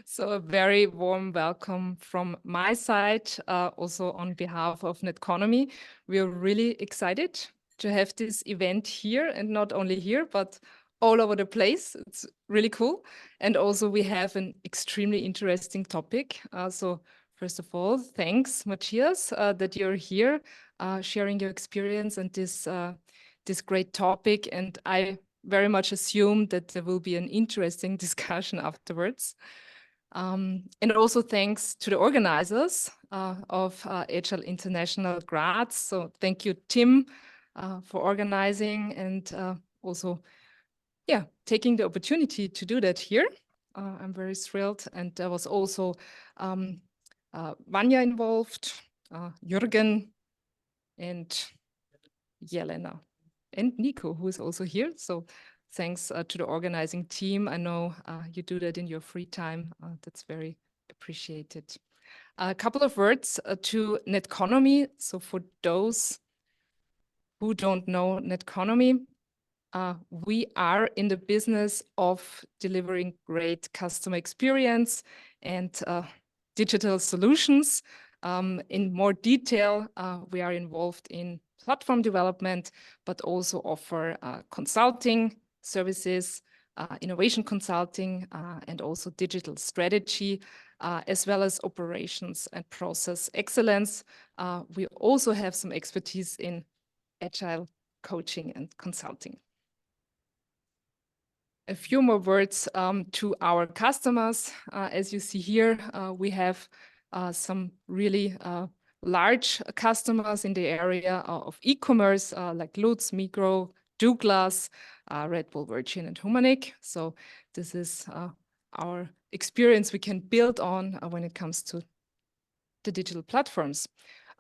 So a very warm welcome from my side, also on behalf of Netconomy. We are really excited to have this event here, and not only here, but all over the place. It's really cool. And also we have an extremely interesting topic. So first of all, thanks, Matthias, that you're here sharing your experience and this great topic. And I very much assume that there will be an interesting discussion afterwards. And also thanks to the organizers of Agile International Graz. So thank you, Tim, for organizing and also, taking the opportunity to do that here. I'm very thrilled. And there was also Vanya involved, Jürgen, and Jelena, and Nico, who is also here. So thanks to the organizing team. I know you do that in your free time. That's very appreciated. A couple of words to Netconomy. So for those who don't know Netconomy, we are in the business of delivering great customer experience and digital solutions. In more detail, we are involved in platform development, but also offer consulting services, innovation consulting, and also digital strategy, as well as operations and process excellence. We also have some expertise in agile coaching and consulting. A few more words to our customers. As you see here, we have some really large customers in the area of e-commerce, like Lutz, Migros, Douglas, Red Bull, Virgin, and Humanic. So this is our experience we can build on when it comes to the digital platforms.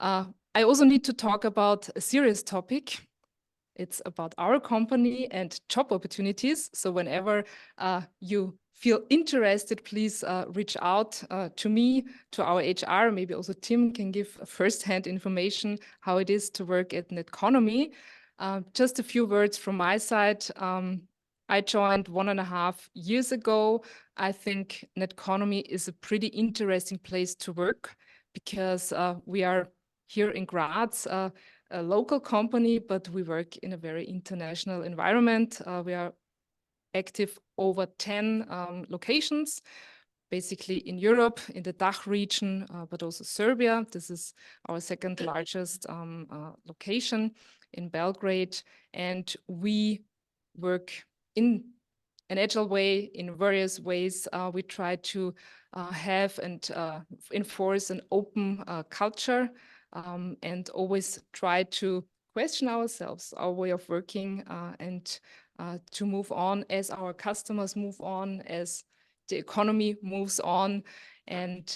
I also need to talk about a serious topic. It's about our company and job opportunities. So whenever you feel interested, please reach out to me, to our HR. Maybe also Tim can give firsthand information how it is to work at Netconomy. Just a few words from my side. I joined 1.5 years ago. I think Netconomy is a pretty interesting place to work because we are here in Graz, a local company, but we work in a very international environment. We are active over 10 locations, basically in Europe, in the DACH region, but also Serbia. This is our second largest location in Belgrade. And we work in an agile way, in various ways. We try to have and enforce an open culture, and always try to question ourselves, our way of working, and to move on as our customers move on, as the economy moves on. And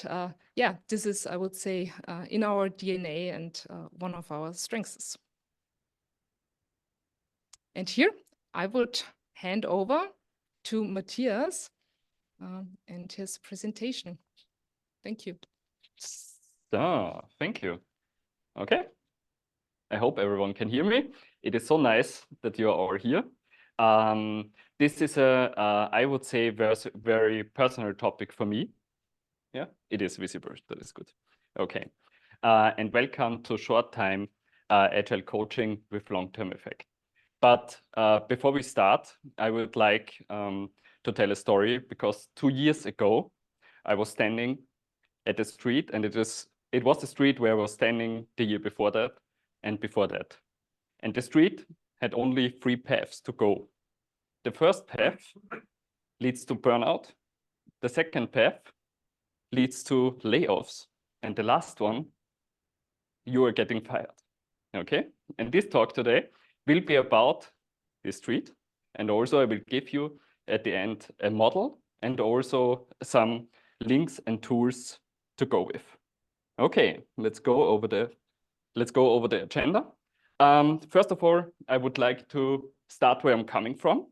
this is, I would say, in our DNA and one of our strengths. And here I would hand over to Matthias and his presentation. Thank you. So, thank you. Okay. I hope everyone can hear me. It is so nice that you are all here. This is I would say, very personal topic for me. Yeah, it is visible. That is good. Okay. And welcome to Short Time Agile Coaching with Long-Term Effect. But before we start, I would like to tell a story, because 2 years ago, I was standing at the street, and it was the street where I was standing the year before that and before that. And the street had only 3 paths to go. The first path leads to burnout. The second path leads to layoffs. And the last one, you are getting fired. Okay? And this talk today will be about this street. And also I will give you at the end a model and also some links and tools to go with. Okay, let's go over the agenda. First of all, I would like to start where I'm coming from.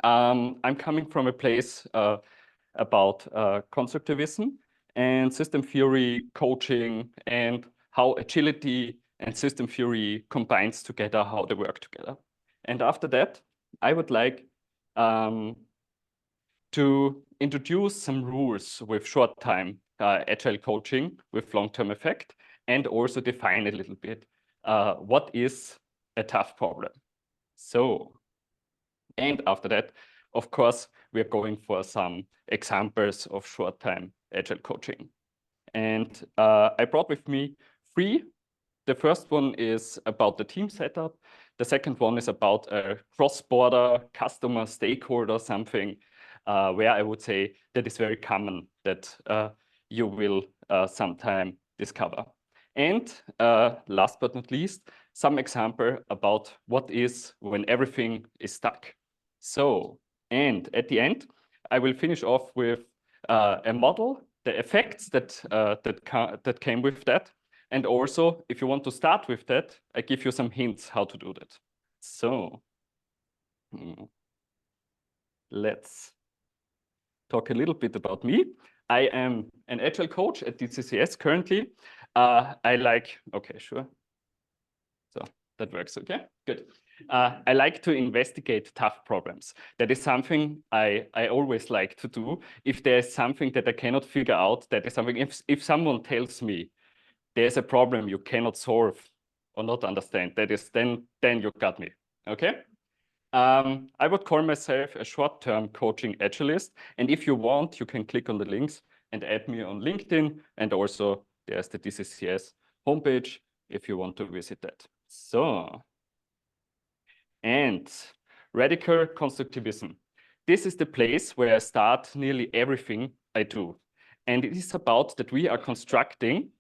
I'm coming from a place about constructivism and system theory coaching, and how agility and system theory combines together, how they work together. And after that, I would like to introduce some rules with short-time agile coaching with long-term effect, and also define a little bit what is a tough problem. So, and after that, of course, we're going for some examples of short-time agile coaching. And I brought with me 3. The first one is about the team setup. The second one is about a cross-border customer stakeholder something where I would say that is very common that you will sometime discover. And last but not least, some example about what is when everything is stuck. So, and at the end, I will finish off with a model, the effects that came with that. And also, if you want to start with that, I give you some hints how to do that. So let's talk a little bit about me. I am an agile coach at DCCS currently. I like, okay, sure. So that works, okay, good. I like to investigate tough problems. That is something I always like to do. If there's something that I cannot figure out, that is something, if someone tells me there's a problem you cannot solve or not understand, that is then you got me, okay? I would call myself a short-term coaching agilist. And if you want, you can click on the links and add me on LinkedIn. And also there's the DCCS homepage if you want to visit that. So, and radical constructivism. This is the place where I start nearly everything I do. And it is about that we are constructing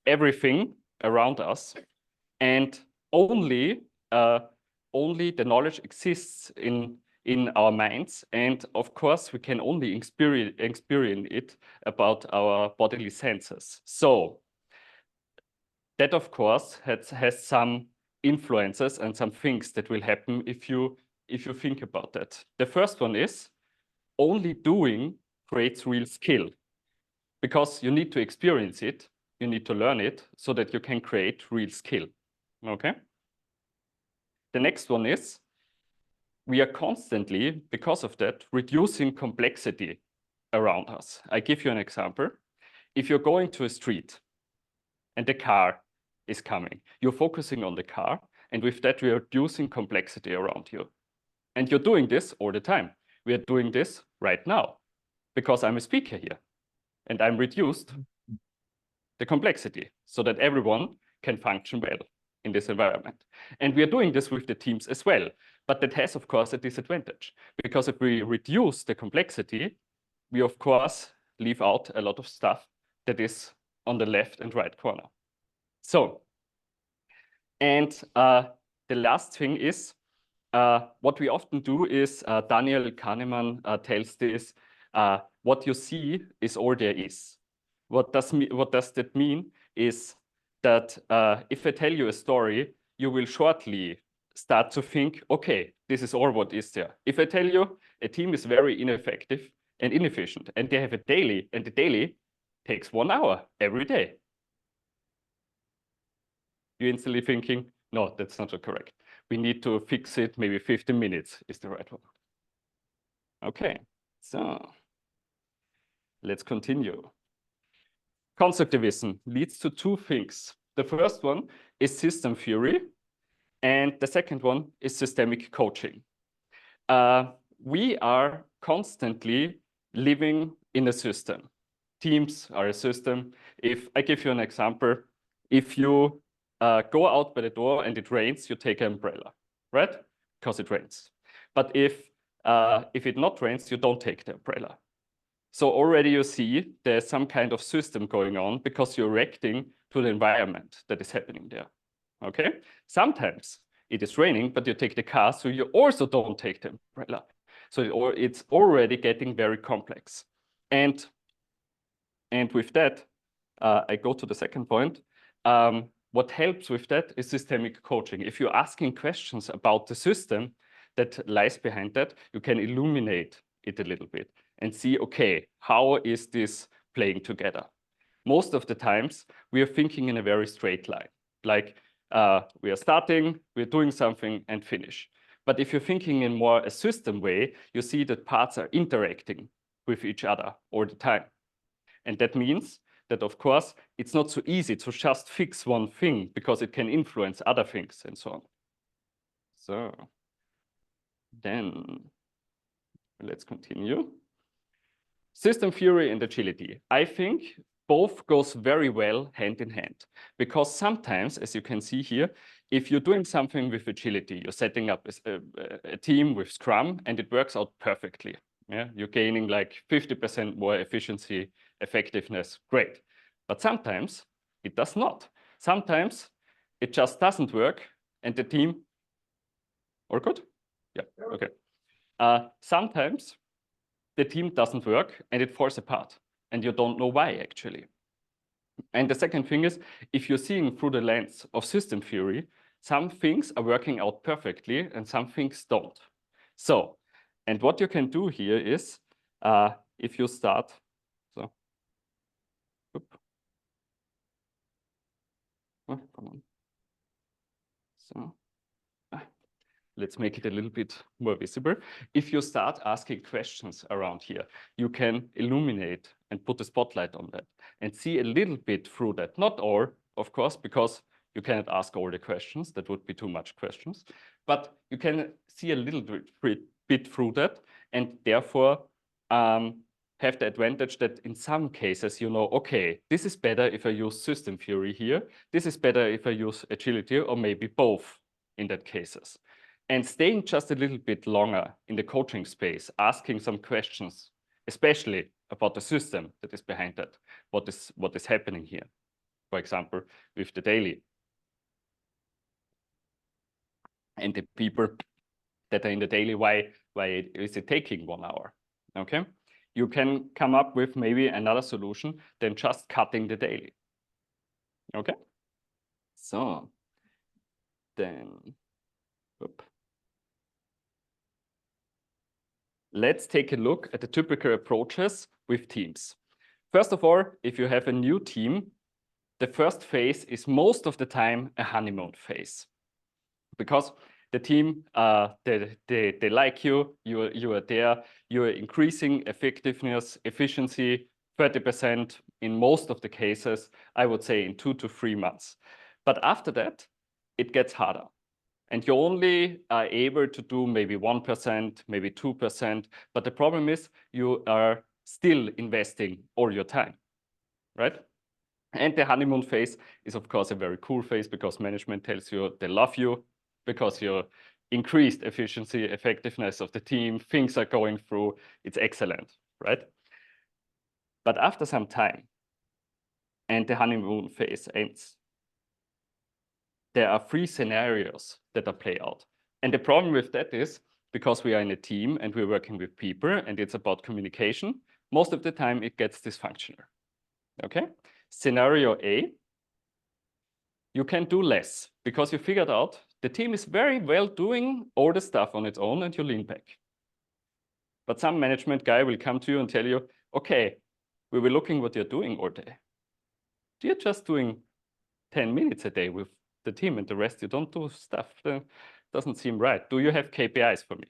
everything around us, and only the knowledge exists in our minds, and of course we can only experience it about our bodily senses. So that of course has some influences and some things that will happen if you think about that. The first one is only doing creates real skill, because you need to experience it. You need to learn it so that you can create real skill, okay? The next one is we are constantly, because of that, reducing complexity around us. I give you an example. If you're going to a street and the car is coming, you're focusing on the car, and with that, we are reducing complexity around you. And you're doing this all the time. We are doing this right now because I'm a speaker here and I'm reduced the complexity so that everyone can function well in this environment. And we are doing this with the teams as well. But that has, of course, a disadvantage, because if we reduce the complexity, we, of course, leave out a lot of stuff that is on the left and right corner. So, and the last thing is, what we often do is, Daniel Kahneman tells this, what you see is all there is. What does that mean is that if I tell you a story, you will shortly start to think, okay, this is all what is there. If I tell you a team is very ineffective and inefficient, and they have a daily, and the daily takes 1 hour every day, you're instantly thinking, no, that's not correct. We need to fix it, maybe 15 minutes is the right one. Okay, so let's continue. Constructivism leads to 2 things. The first one is system theory, and the second one is systemic coaching. We are constantly living in a system. Teams are a system. If I give you an example, if you go out by the door and it rains, you take an umbrella, right? Because it rains. But if it not rains, you don't take the umbrella. So already you see there's some kind of system going on because you're reacting to the environment that is happening there, okay? Sometimes it is raining, but you take the car, so you also don't take the umbrella. So it's already getting very complex. And with that, I go to the second point. What helps with that is systemic coaching. If you're asking questions about the system that lies behind that, you can illuminate it a little bit and see, okay, how is this playing together? Most of the times, we are thinking in a very straight line. Like, we are starting, we're doing something, and finish. But if you're thinking in more a system way, you see that parts are interacting with each other all the time. And that means that, of course, it's not so easy to just fix one thing because it can influence other things and so on. So then let's continue. System theory and agility. I think both goes very well hand in hand, because sometimes, as you can see here, if you're doing something with agility, you're setting up a team with Scrum and it works out perfectly. Yeah, you're gaining like 50% more efficiency, effectiveness, great. But sometimes it does not. Sometimes it just doesn't work and the team, or good? Yeah, okay. Sometimes the team doesn't work and it falls apart and you don't know why actually. And the second thing is, if you're seeing through the lens of system theory, some things are working out perfectly and some things don't. So, and what you can do here is, if you start, so, oh, come on. So, let's make it a little bit more visible. If you start asking questions around here, you can illuminate and put a spotlight on that and see a little bit through that. Not all, of course, because you cannot ask all the questions. That would be too much questions. But you can see a little bit through that and therefore have the advantage that in some cases, you know, okay, this is better if I use system theory here. This is better if I use agility, or maybe both in that cases. And staying just a little bit longer in the coaching space, asking some questions, especially about the system that is behind that. What is happening here? For example, with the daily. And the people that are in the daily, why is it taking 1 hour? Okay. You can come up with maybe another solution than just cutting the daily. Okay. So then, let's take a look at the typical approaches with teams. First of all, if you have a new team, the first phase is most of the time a honeymoon phase, because the team, they like you, you are there, you're increasing effectiveness, efficiency, 30% in most of the cases, I would say in 2 to 3 months. But after that, it gets harder. And you only are able to do maybe 1%, maybe 2%. But the problem is you are still investing all your time, right? And the honeymoon phase is, of course, a very cool phase because management tells you they love you because you increased efficiency, effectiveness of the team, things are going through, it's excellent, right? But after some time, and the honeymoon phase ends, there are 3 scenarios that are played out. And the problem with that is, because we are in a team and we're working with people and it's about communication, most of the time it gets dysfunctional, okay? Scenario A, you can do less because you figured out the team is very well doing all the stuff on its own and you lean back. But some management guy will come to you and tell you, okay, we were looking what you're doing all day. You're just doing 10 minutes a day with the team and the rest you don't do stuff. That doesn't seem right. Do you have KPIs for me?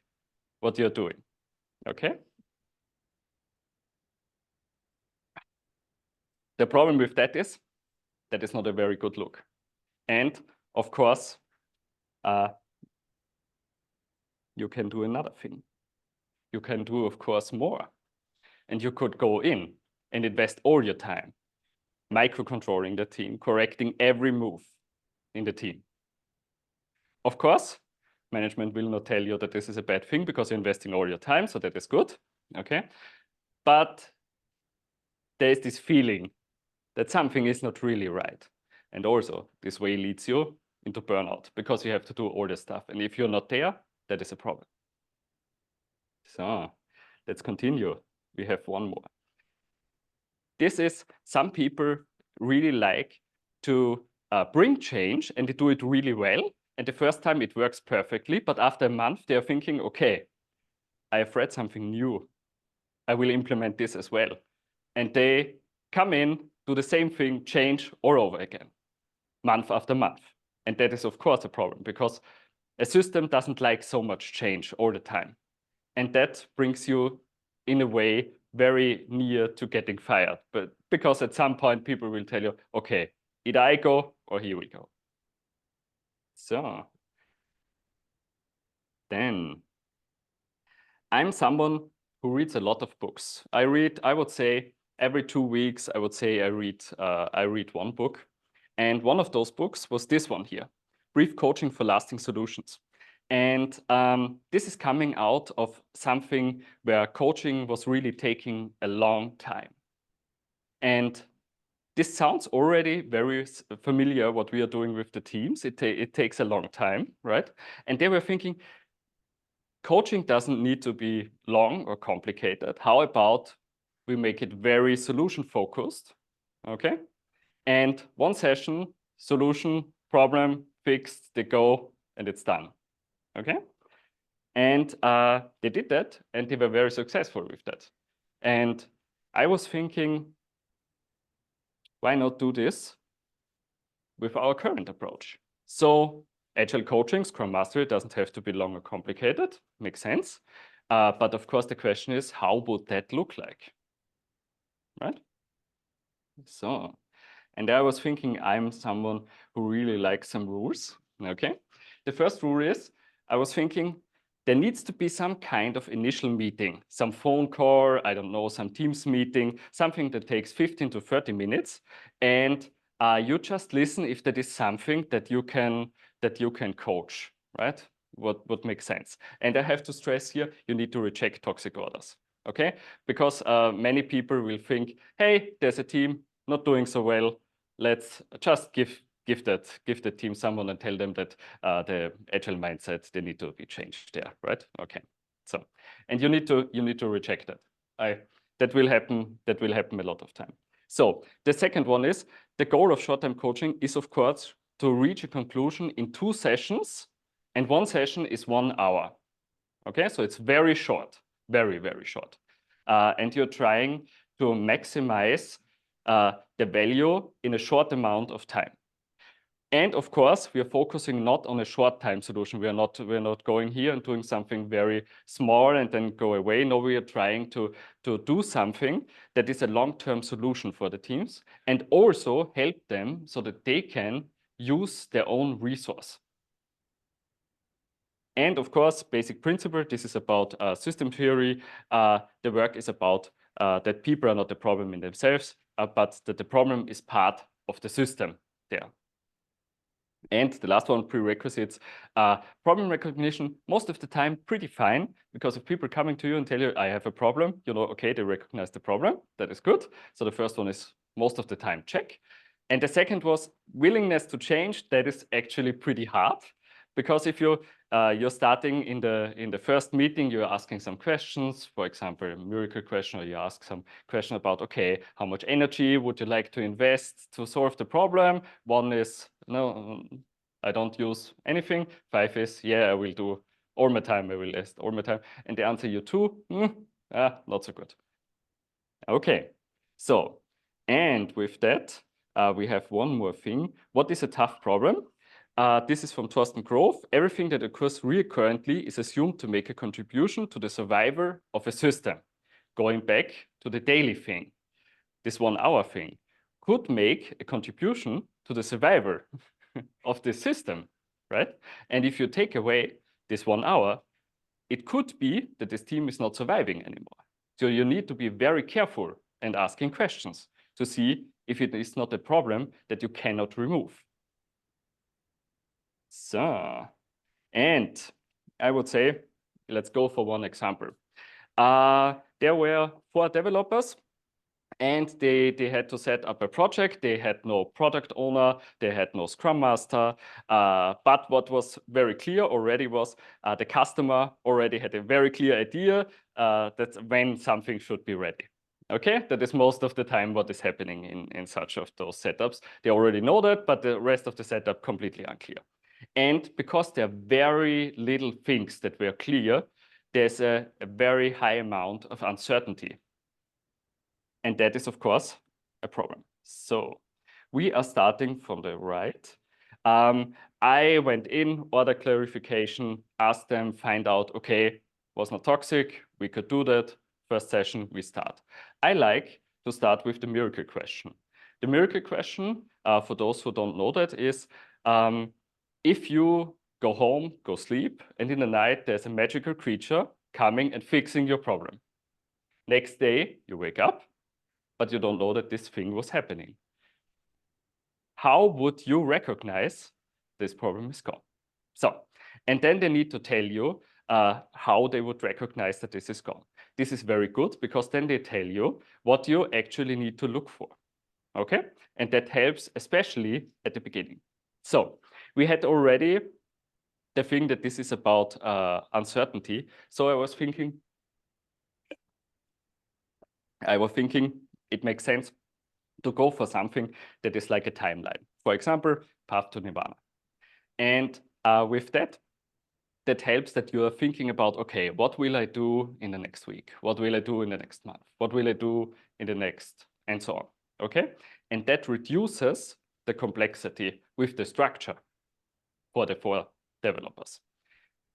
What you're doing? Okay. The problem with that is not a very good look. And of course, you can do another thing. You can do, of course, more. And you could go in and invest all your time, microcontrolling the team, correcting every move in the team. Of course, management will not tell you that this is a bad thing because you're investing all your time, so that is good, okay? But there is this feeling that something is not really right. And also, this way leads you into burnout because you have to do all this stuff. And if you're not there, that is a problem. So let's continue. We have one more. This is, some people really like to bring change and they do it really well. And the first time it works perfectly, but after a month, they're thinking, okay, I have read something new. I will implement this as well. And they come in, do the same thing, change all over again, month after month. And that is, of course, a problem because a system doesn't like so much change all the time. And that brings you, in a way, very near to getting fired, but because at some point people will tell you, okay, either I go or here we go. So then I'm someone who reads a lot of books. I would say every 2 weeks, I read one book. And one of those books was this one here, Brief Coaching for Lasting Solutions. And this is coming out of something where coaching was really taking a long time. And this sounds already very familiar, what we are doing with the teams. It takes a long time, right? And they were thinking, coaching doesn't need to be long or complicated. How about we make it very solution focused, okay? And one session, solution, problem, fixed, they go, and it's done, okay? And they did that, and they were very successful with that. And I was thinking, why not do this with our current approach? So Agile coaching, Scrum Mastery doesn't have to be long or complicated, makes sense. But of course, the question is, how would that look like, right? So, and I was thinking I'm someone who really likes some rules, okay? The first rule is, I was thinking there needs to be some kind of initial meeting, some phone call, I don't know, some Teams meeting, something that takes 15 to 30 minutes. And you just listen if that is something that you can coach, right? What makes sense. And I have to stress here, you need to reject toxic orders, okay? Because many people will think, hey, there's a team not doing so well. Let's just give the team someone and tell them that the agile mindset, they need to be changed there, right? Okay. So, and you need to reject that. That will happen a lot of time. So the second one is the goal of short-term coaching is, of course, to reach a conclusion in 2 sessions, and 1 session is 1 hour. Okay, so it's very short, very, very short. And you're trying to maximize the value in a short amount of time. And of course, we are focusing not on a short time solution. We're not going here and doing something very small and then go away. No, we are trying to do something that is a long-term solution for the teams and also help them so that they can use their own resource. And of course, basic principle, this is about system theory. The work is about that people are not the problem in themselves, but that the problem is part of the system there. And the last one, prerequisites, problem recognition, most of the time pretty fine, because if people coming to you and tell you, I have a problem, you know, okay, they recognize the problem, that is good. So the first one is most of the time check. And the second was willingness to change. That is actually pretty hard, because if you're starting in the first meeting, you're asking some questions, for example, a miracle question, or you ask some question about, okay, how much energy would you like to invest to solve the problem? 1 is, no, I don't use anything. 5 is, yeah, I will do all my time, I will invest all my time. And the answer you 2, not so good. Okay, so, and with that, we have one more thing. What is a tough problem? This is from Thorsten Grove. Everything that occurs recurrently is assumed to make a contribution to the survival of a system. Going back to the daily thing, this 1 hour thing could make a contribution to the survival of the system, right? And if you take away this 1 hour, it could be that this team is not surviving anymore. So you need to be very careful and asking questions to see if it is not a problem that you cannot remove. So, and I would say, let's go for one example. There were 4 developers and they had to set up a project. They had no product owner, they had no Scrum Master. But what was very clear already was the customer already had a very clear idea that when something should be ready. Okay, that is most of the time what is happening in such of those setups. They already know that, but the rest of the setup completely unclear. And because there are very little things that were clear, there's a very high amount of uncertainty. And that is, of course, a problem. So we are starting from the right. I went in, order clarification, asked them, find out, okay, was not toxic, we could do that, first session we start. I like to start with the miracle question. The miracle question, for those who don't know that, is if you go home, go sleep, and in the night there's a magical creature coming and fixing your problem. Next day you wake up, but you don't know that this thing was happening. How would you recognize this problem is gone? So, and then they need to tell you how they would recognize that this is gone. This is very good because then they tell you what you actually need to look for. Okay, and that helps especially at the beginning. So we had already the thing that this is about uncertainty. So I was thinking it makes sense to go for something that is like a timeline. For example, path to nirvana. And with that helps that you are thinking about, okay, what will I do in the next week? What will I do in the next month? What will I do in the next, and so on, okay? And that reduces the complexity with the structure for the 4 developers.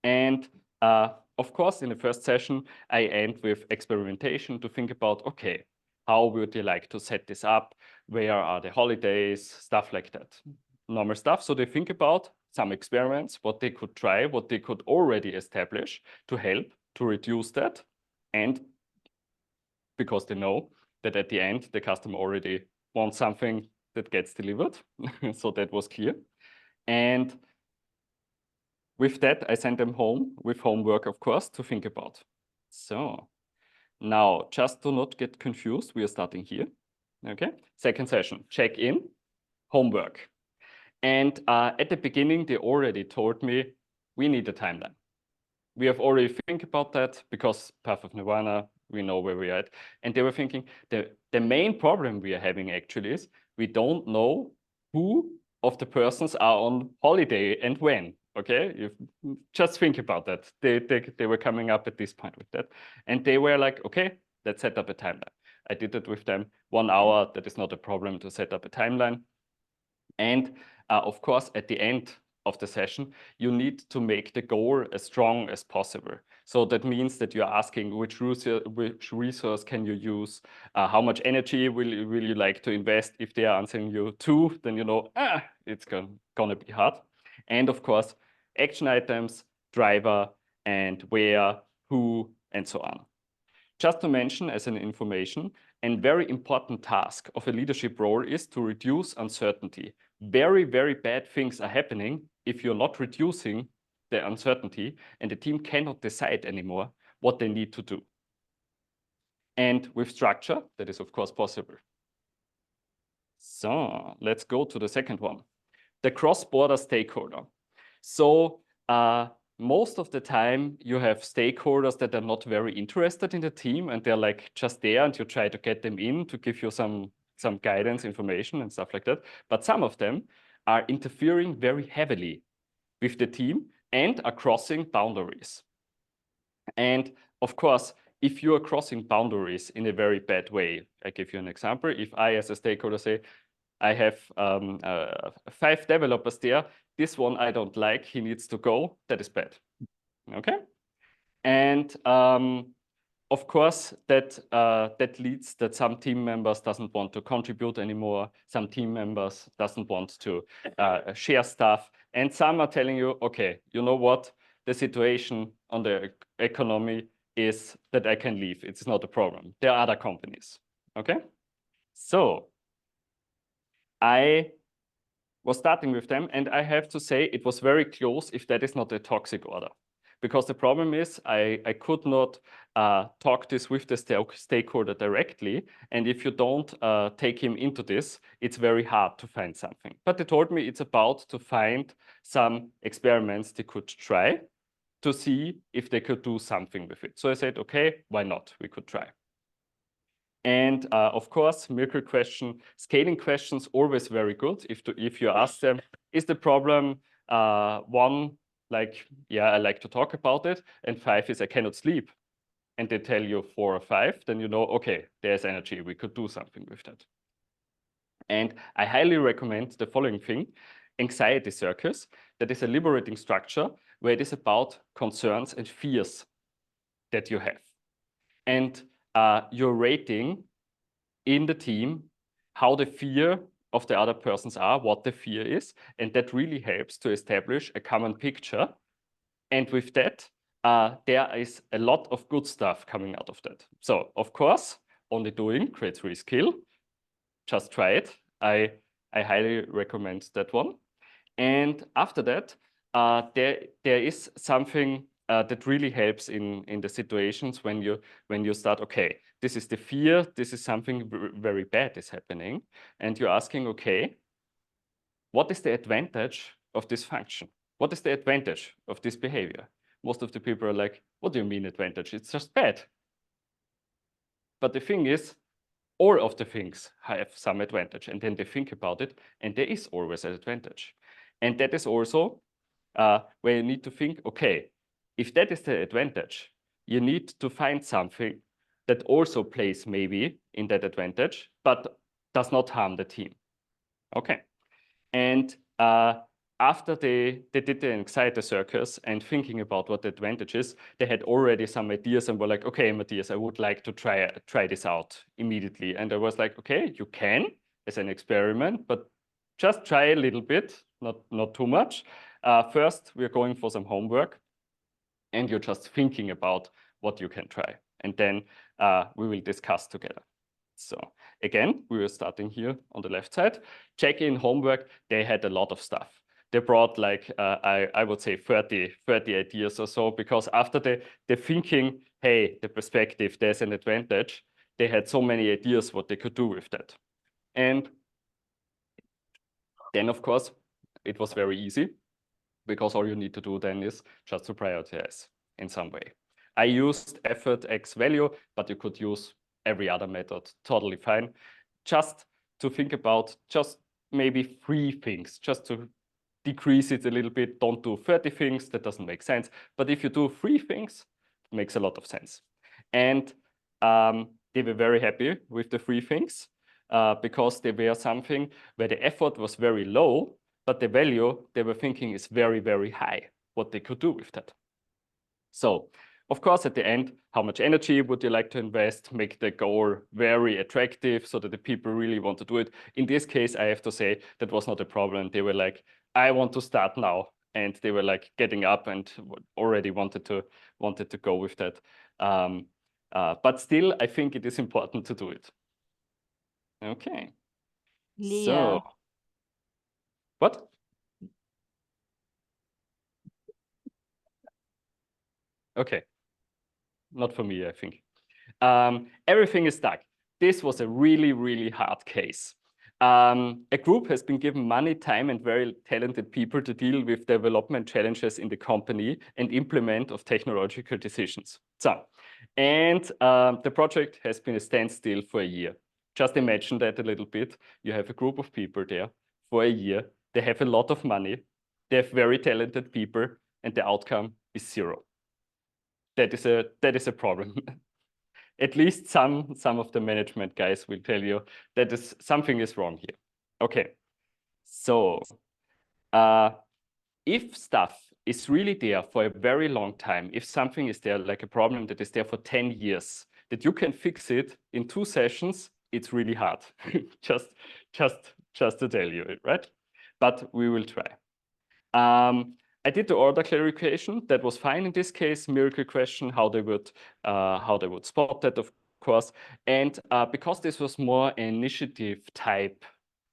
And of course, in the first session, I end with experimentation to think about, okay, how would you like to set this up? Where are the holidays? Stuff like that. Normal stuff. So they think about some experiments, what they could try, what they could already establish to help to reduce that. And because they know that at the end, the customer already wants something that gets delivered. So that was clear. And with that, I sent them home with homework, of course, to think about. So now, just to not get confused, we are starting here. Okay, second session, check in, homework. And at the beginning, they already told me we need a timeline. We have already think about that because path of nirvana, we know where we are at. And they were thinking the main problem we are having actually is we don't know who of the persons are on holiday and when. Okay, you just think about that. They were coming up at this point with that. And they were like, okay, let's set up a timeline. I did it with them 1 hour. That is not a problem to set up a timeline. And of course, at the end of the session, you need to make the goal as strong as possible. So that means that you're asking which resource can you use, how much energy will you like to invest. If they are answering you 2, then you know, it's gonna be hard. And of course, action items, driver, and where, who, and so on. Just to mention as an information, a very important task of a leadership role is to reduce uncertainty. Very, very bad things are happening if you're not reducing the uncertainty and the team cannot decide anymore what they need to do. And with structure, that is of course possible. So let's go to the second one, the cross-border stakeholder. So most of the time you have stakeholders that are not very interested in the team and they're like just there and you try to get them in to give you some guidance, information and stuff like that. But some of them are interfering very heavily with the team and are crossing boundaries. And of course, if you are crossing boundaries in a very bad way, I give you an example. If I as a stakeholder say, I have 5 developers there. This one I don't like, he needs to go. That is bad, okay? And of course, that leads that some team members doesn't want to contribute anymore. Some team members doesn't want to share stuff. And some are telling you, okay, you know what? The situation on the economy is that I can leave. It's not a problem. There are other companies, okay? So I was starting with them, and I have to say it was very close if that is not a toxic order. Because the problem is I could not talk this with the stakeholder directly, and if you don't take him into this, it's very hard to find something. But they told me it's about to find some experiments they could try to see if they could do something with it. So I said, okay, why not? We could try. And of course, miracle question, scaling questions, always very good. If you ask them, is the problem 1, like, yeah, I like to talk about it, and 5 is I cannot sleep, and they tell you 4 or 5, then you know, okay, there's energy, we could do something with that. And I highly recommend the following thing, anxiety circles. That is a liberating structure where it is about concerns and fears that you have. And you're rating in the team how the fear of the other persons are, what the fear is, and that really helps to establish a common picture. And with that, there is a lot of good stuff coming out of that. So of course, only doing creates reskill. Just try it. I highly recommend that one. And after that, there is something that really helps in the situations when you start, okay, this is the fear, this is something very bad is happening, and you're asking, okay, what is the advantage of this function? What is the advantage of this behavior? Most of the people are like, what do you mean advantage? It's just bad. But the thing is, all of the things have some advantage, and then they think about it, and there is always an advantage. And that is also where you need to think, okay, if that is the advantage, you need to find something that also plays maybe in that advantage, but does not harm the team. Okay. And after they did the anxiety circus and thinking about what the advantage is, they had already some ideas and were like, okay, Matthias, I would like to try this out immediately. And I was like, okay, you can as an experiment, but just try a little bit, not too much. First, we're going for some homework, and you're just thinking about what you can try. And then we will discuss together. So again, we were starting here on the left side. Check-in homework, they had a lot of stuff. They brought like, I would say 30 ideas or so, because after the thinking, hey, the perspective, there's an advantage, they had so many ideas what they could do with that. And then, of course, it was very easy, because all you need to do then is just to prioritize in some way. I used effort x value, but you could use every other method, totally fine. Just to think about just maybe 3 things, just to decrease it a little bit. Don't do 30 things, that doesn't make sense. But if you do 3 things, it makes a lot of sense. And they were very happy with the 3 things because they were something where the effort was very low, but the value they were thinking is very, very high, what they could do with that. So, of course, at the end, how much energy would you like to invest? Make the goal very attractive so that the people really want to do it. In this case, I have to say that was not a problem. They were like, I want to start now. And they were like getting up and already wanted to go with that. But still, I think it is important to do it. Okay. Leah. So, what? Okay. Not for me, I think. Everything is stuck. This was a really, really hard case. A group has been given money, time, and very talented people to deal with development challenges in the company and implement of technological decisions. So, and the project has been a standstill for a year. Just imagine that a little bit. You have a group of people there for a year. They have a lot of money. They have very talented people, and the outcome is 0. That is a problem. At least some of the management guys will tell you that something is wrong here. Okay, so if stuff is really there for a very long time, if something is there, like a problem that is there for 10 years, that you can fix it in 2 sessions, it's really hard. just to tell you, right? But we will try. I did the order clarification. That was fine in this case. Miracle question, how they would spot that, of course. And because this was more an initiative type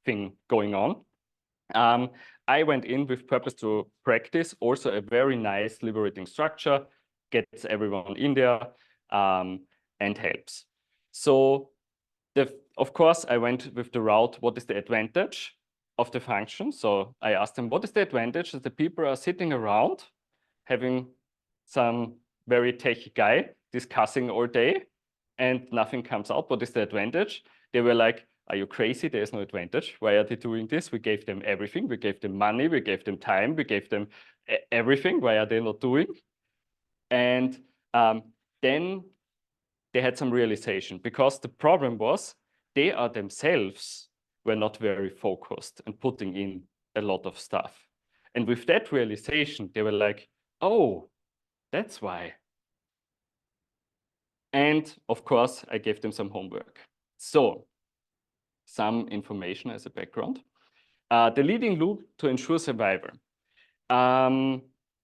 thing going on, I went in with purpose to practice also a very nice liberating structure, gets everyone in there and helps. So of course, I went with the route, what is the advantage of the function? So I asked them, what is the advantage that the people are sitting around having some very techy guy discussing all day and nothing comes out? What is the advantage? They were like, are you crazy? There's no advantage. Why are they doing this? We gave them everything. We gave them money. We gave them time. We gave them everything. Why are they not doing? And then they had some realization, because the problem was they are themselves were not very focused and putting in a lot of stuff. And with that realization, they were like, oh, that's why. And of course, I gave them some homework. So some information as a background. The leading loop to ensure survival.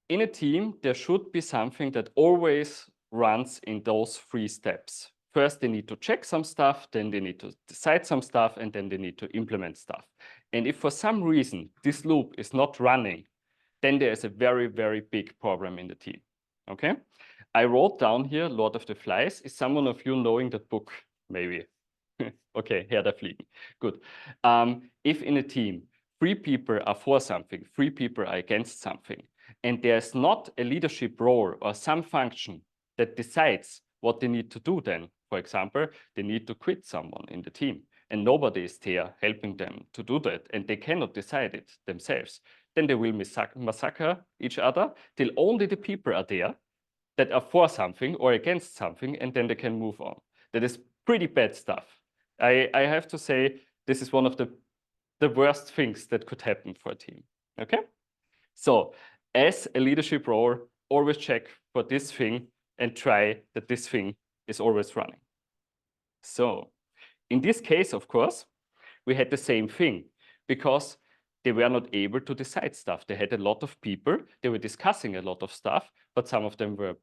In a team, there should be something that always runs in those 3 steps. First, they need to check some stuff, then they need to decide some stuff, and then they need to implement stuff. And if for some reason this loop is not running, then there is a very, very big problem in the team. Okay? I wrote down here Lord of the Flies. Is someone of you knowing that book? Maybe. Okay, Herr der Fliegen. Good. If in a team 3 people are for something, 3 people are against something, and there's not a leadership role or some function that decides what they need to do then, for example, they need to quit someone in the team, and nobody is there helping them to do that, and they cannot decide it themselves, then they will massacre each other till only the people are there that are for something or against something, and then they can move on. That is pretty bad stuff. I have to say, this is one of the worst things that could happen for a team, okay? So as a leadership role, always check for this thing and try that this thing is always running. So in this case, of course, we had the same thing because they were not able to decide stuff. They had a lot of people, they were discussing a lot of stuff, but some of them were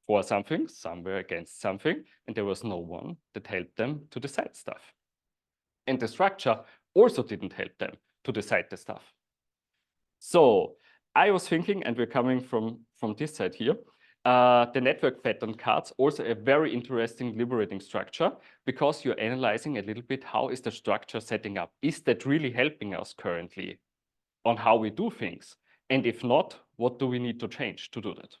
for something, some were against something, and there was no one that helped them to decide stuff. And the structure also didn't help them to decide the stuff. So I was thinking, and we're coming from this side here, the network pattern cards, also a very interesting liberating structure, because you're analyzing a little bit how is the structure setting up? Is that really helping us currently on how we do things? And if not, what do we need to change to do that?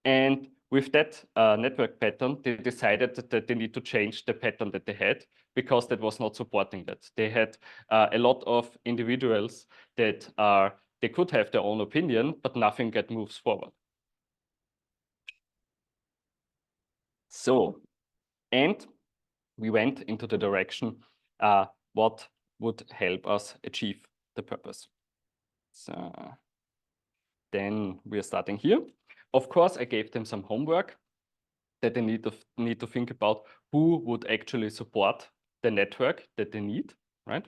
And with that network pattern, they decided that they need to change the pattern that they had because that was not supporting that. They had a lot of individuals that they could have their own opinion, but nothing that moves forward. So, and we went into the direction what would help us achieve the purpose. So then we are starting here. Of course, I gave them some homework that they need to think about who would actually support the network that they need, right?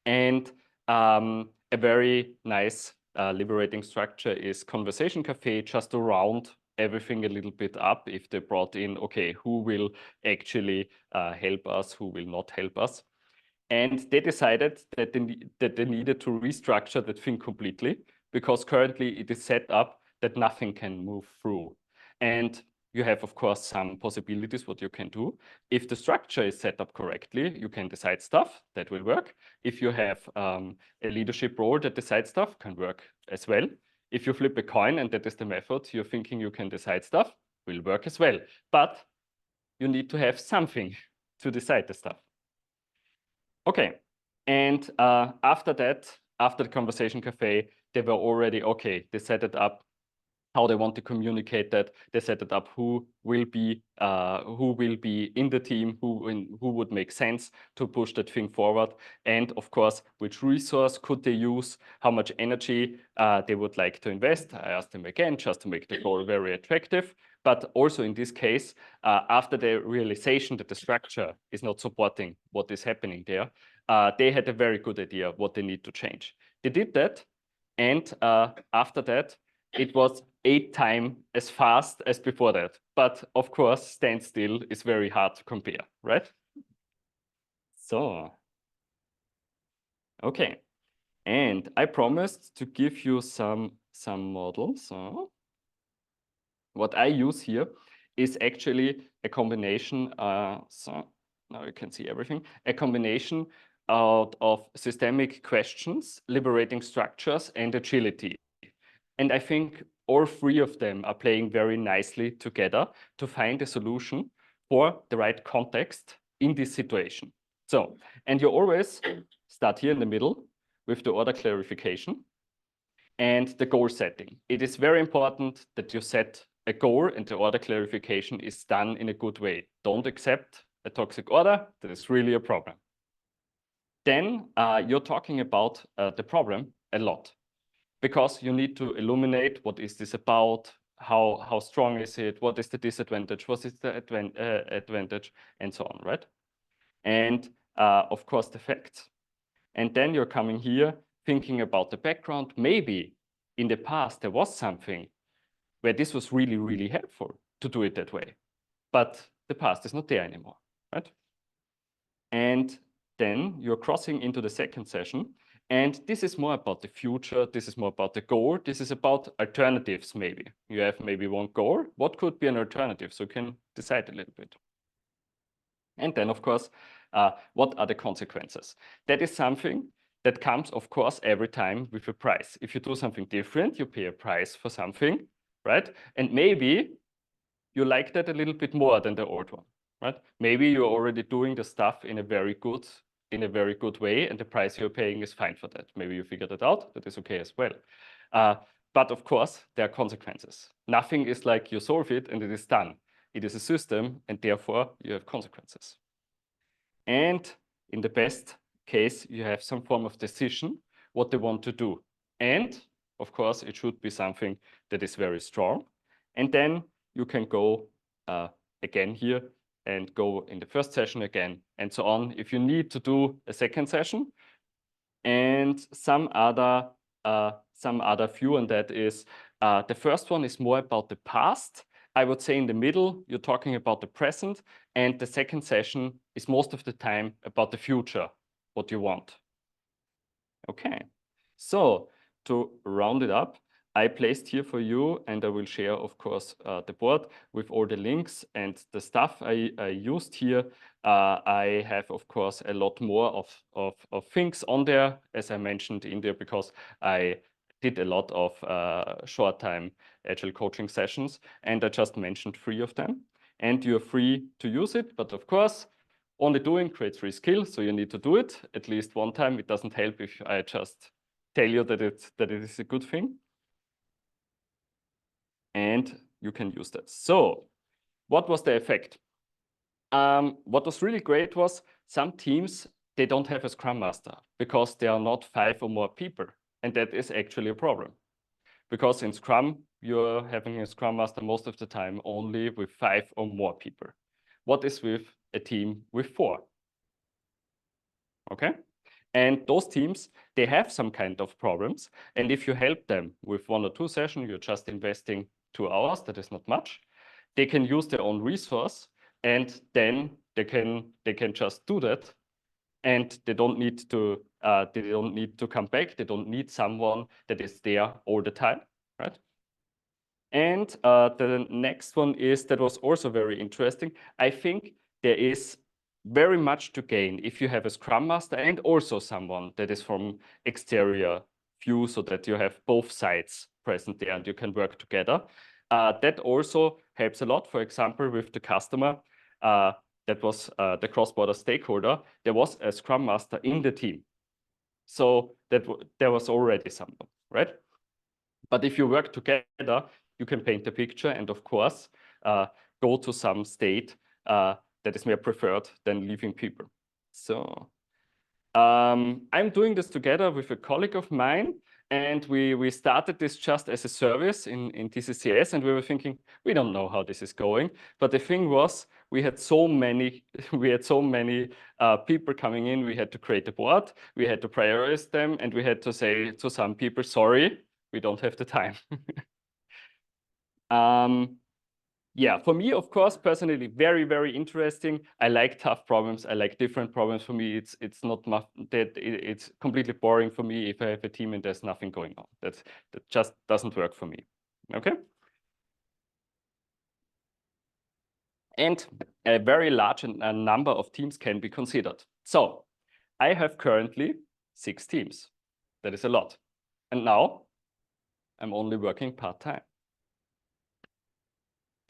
And a very nice liberating structure is conversation cafe, just to round everything a little bit up. If they brought in, okay, who will actually help us, who will not help us. And they decided that they needed to restructure that thing completely, because currently it is set up that nothing can move through. And you have, of course, some possibilities what you can do. If the structure is set up correctly, you can decide stuff, that will work. If you have a leadership role that decides stuff, can work as well. If you flip a coin and that is the method, you're thinking you can decide stuff, will work as well. But you need to have something to decide the stuff. Okay, and after that, after the conversation cafe, they were already, okay, they set it up, how they want to communicate that, they set it up who will be in the team, who would make sense to push that thing forward, and of course, which resource could they use, how much energy they would like to invest. I asked them again, just to make the goal very attractive. But also in this case, after the realization that the structure is not supporting what is happening there, they had a very good idea what they need to change. They did that, and after that, it was 8 times as fast as before that. But of course, standstill is very hard to compare, right? So, okay. And I promised to give you some models. So what I use here is actually a combination, so now you can see everything, a combination of systemic questions, liberating structures, and agility. And I think all 3 of them are playing very nicely together to find a solution for the right context in this situation. So, and you always start here in the middle with the order clarification and the goal setting. It is very important that you set a goal and the order clarification is done in a good way. Don't accept a toxic order. That is really a problem. Then you're talking about the problem a lot, because you need to illuminate what is this about, how strong is it? What is the disadvantage? What is the advantage? And so on, right? And of course, the facts. And then you're coming here thinking about the background. Maybe in the past, there was something where this was really, really helpful to do it that way. But the past is not there anymore, right? And then you're crossing into the second session. And this is more about the future. This is more about the goal. This is about alternatives, maybe. You have maybe one goal. What could be an alternative? So you can decide a little bit. And then, of course, what are the consequences? That is something that comes, of course, every time with a price. If you do something different, you pay a price for something, right? And maybe you like that a little bit more than the old one, right? Maybe you're already doing the stuff in a very good way, and the price you're paying is fine for that. Maybe you figured it out. That is okay as well. But of course, there are consequences. Nothing is like you solve it and it is done. It is a system, and therefore you have consequences. And in the best case, you have some form of decision what they want to do. And of course, it should be something that is very strong. And then you can go again here and go in the first session again and so on. If you need to do a second session, and some other view on that is the first one is more about the past. I would say in the middle, you're talking about the present, and the second session is most of the time about the future, what you want. Okay, so to round it up, I placed here for you, and I will share, of course, the board with all the links and the stuff I used here. I have, of course, a lot more of things on there, as I mentioned in there, because I did a lot of short-time Agile coaching sessions, and I just mentioned 3 of them. And you're free to use it, but of course, only doing creates free skill, so you need to do it at least one time. It doesn't help if I just tell you that it is a good thing. And you can use that. So what was the effect? What was really great was some teams, they don't have a Scrum Master because they are not 5 or more people. And that is actually a problem. Because in Scrum, you're having a Scrum Master most of the time only with 5 or more people. What is with a team with 4? Okay? And those teams, they have some kind of problems. And if you help them with 1 or 2 sessions, you're just investing 2 hours, that is not much. They can use their own resource, and then they can just do that. And they don't need to come back. They don't need someone that is there all the time, right? And the next one is, that was also very interesting. I think there is very much to gain if you have a Scrum Master and also someone that is from exterior view, so that you have both sides present there and you can work together. That also helps a lot. For example, with the customer, that was the cross-border stakeholder, there was a Scrum Master in the team. So there was already someone, right? But if you work together, you can paint the picture and, of course, go to some state that is more preferred than leaving people. So I'm doing this together with a colleague of mine, and we started this just as a service in TCCS, and we were thinking, we don't know how this is going. But the thing was, we had so many people coming in. We had to create a board, we had to prioritize them, and we had to say to some people, sorry, we don't have the time. Yeah, for me, of course, personally, very, very interesting. I like tough problems. I like different problems. For me, it's not it's completely boring for me if I have a team and there's nothing going on. That just doesn't work for me. Okay. And a very large number of teams can be considered. So I have currently 6 teams. That is a lot. And now I'm only working part-time.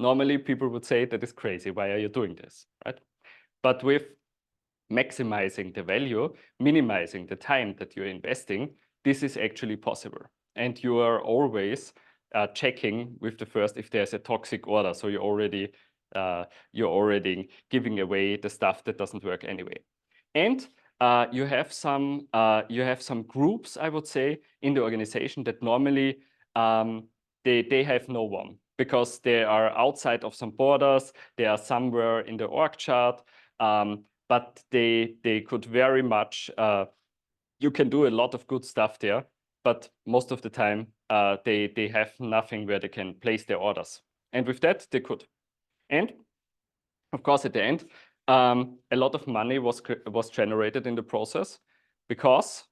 Normally, people would say that is crazy. Why are you doing this, right? But with maximizing the value, minimizing the time that you're investing, this is actually possible. And you are always checking with the first if there's a toxic order. So you're already giving away the stuff that doesn't work anyway. And you have some groups, I would say, in the organization that normally they have no one. because they are outside of some borders, they are somewhere in the org chart, but they could very much, you can do a lot of good stuff there, but most of the time they have nothing where they can place their orders. And with that, they could. And of course, at the end, a lot of money was generated in the process because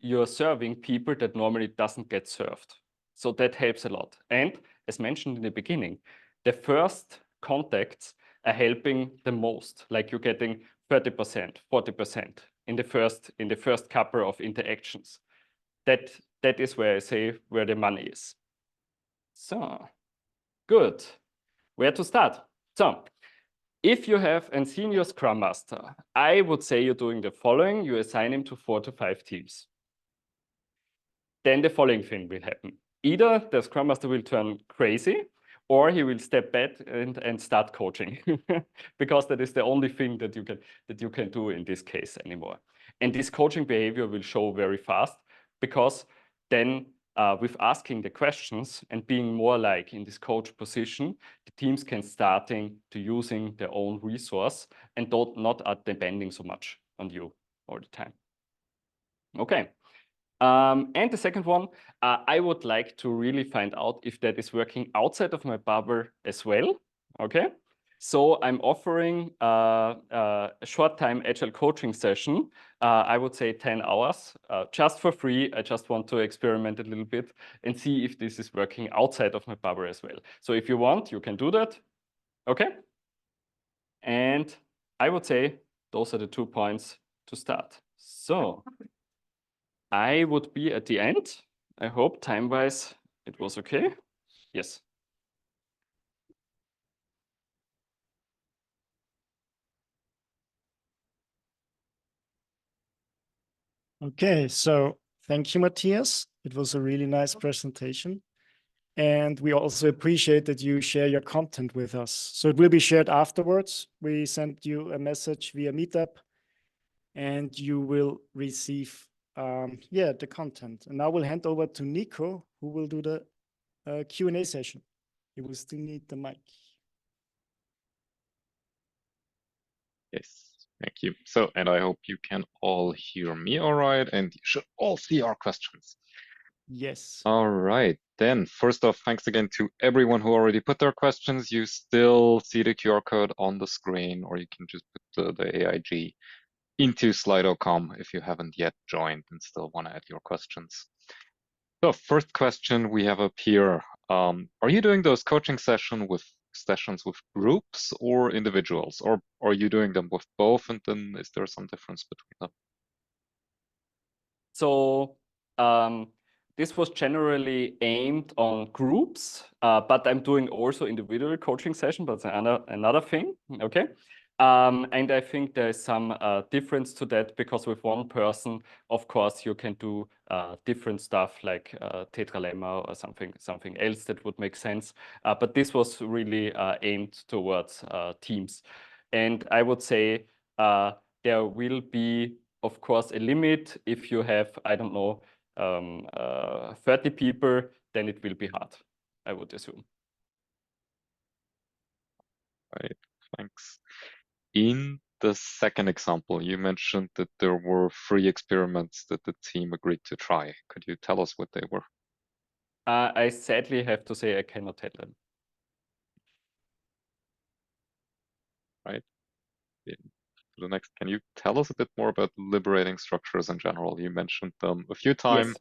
you're serving people that normally doesn't get served. So that helps a lot. And as mentioned in the beginning, the first contacts are helping the most. Like you're getting 30%, 40% in the first couple of interactions. That is where I say where the money is. So good. Where to start? So if you have a senior Scrum Master, I would say you're doing the following. You assign him to 4 to 5 teams. Then the following thing will happen. Either the Scrum Master will turn crazy, or he will step back and start coaching, because that is the only thing that you can do in this case anymore. And this coaching behavior will show very fast, because then with asking the questions and being more like in this coach position, the teams can starting to using their own resource and not are depending so much on you all the time. Okay. And the second one, I would like to really find out if that is working outside of my bubble as well. Okay. So I'm offering a short-time agile coaching session. I would say 10 hours, just for free. I just want to experiment a little bit and see if this is working outside of my bubble as well. So if you want, you can do that. Okay. And I would say those are the 2 points to start. So I would be at the end. I hope time-wise it was okay. Yes. Okay, so thank you, Matthias. It was a really nice presentation. And we also appreciate that you share your content with us. So it will be shared afterwards. We sent you a message via Meetup, and you will receive the content. And now we'll hand over to Nico, who will do the Q&A session. You will still need the mic. Yes, thank you. So, and I hope you can all hear me all right, and you should all see our questions. Yes. All right, then first off, thanks again to everyone who already put their questions. You still see the QR code on the screen, or you can just put the AIG into Slido.com if you haven't yet joined and still want to add your questions. So first question we have up here, are you doing those coaching sessions with groups or individuals, or are you doing them with both, and then is there some difference between them? So this was generally aimed on groups, but I'm doing also individual coaching session, but another thing, okay? And I think there's some difference to that, because with one person, of course, you can do different stuff like tetralemma or something else that would make sense. But this was really aimed towards teams. And I would say there will be, of course, a limit. If you have, I don't know, 30 people, then it will be hard, I would assume. Right, thanks. In the second example, you mentioned that there were 3 experiments that the team agreed to try. Could you tell us what they were? I sadly have to say I cannot tell them. Right. The next, can you tell us a bit more about liberating structures in general? You mentioned them a few times.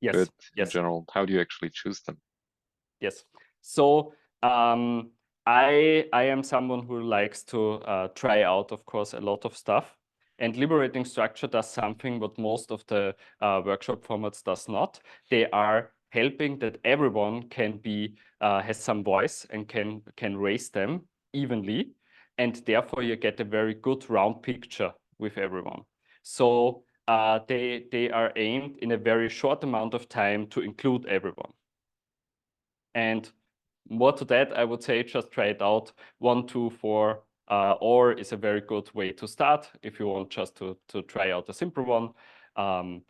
Yes. But Yes. in general, how do you actually choose them? Yes. So I am someone who likes to try out, of course, a lot of stuff. And liberating structure does something what most of the workshop formats does not. They are helping that everyone can be has some voice and can raise them evenly, and therefore you get a very good round picture with everyone. So they are aimed in a very short amount of time to include everyone. And more to that, I would say just try it out. 1, 2, 4, or is a very good way to start if you want just to try out a simple one.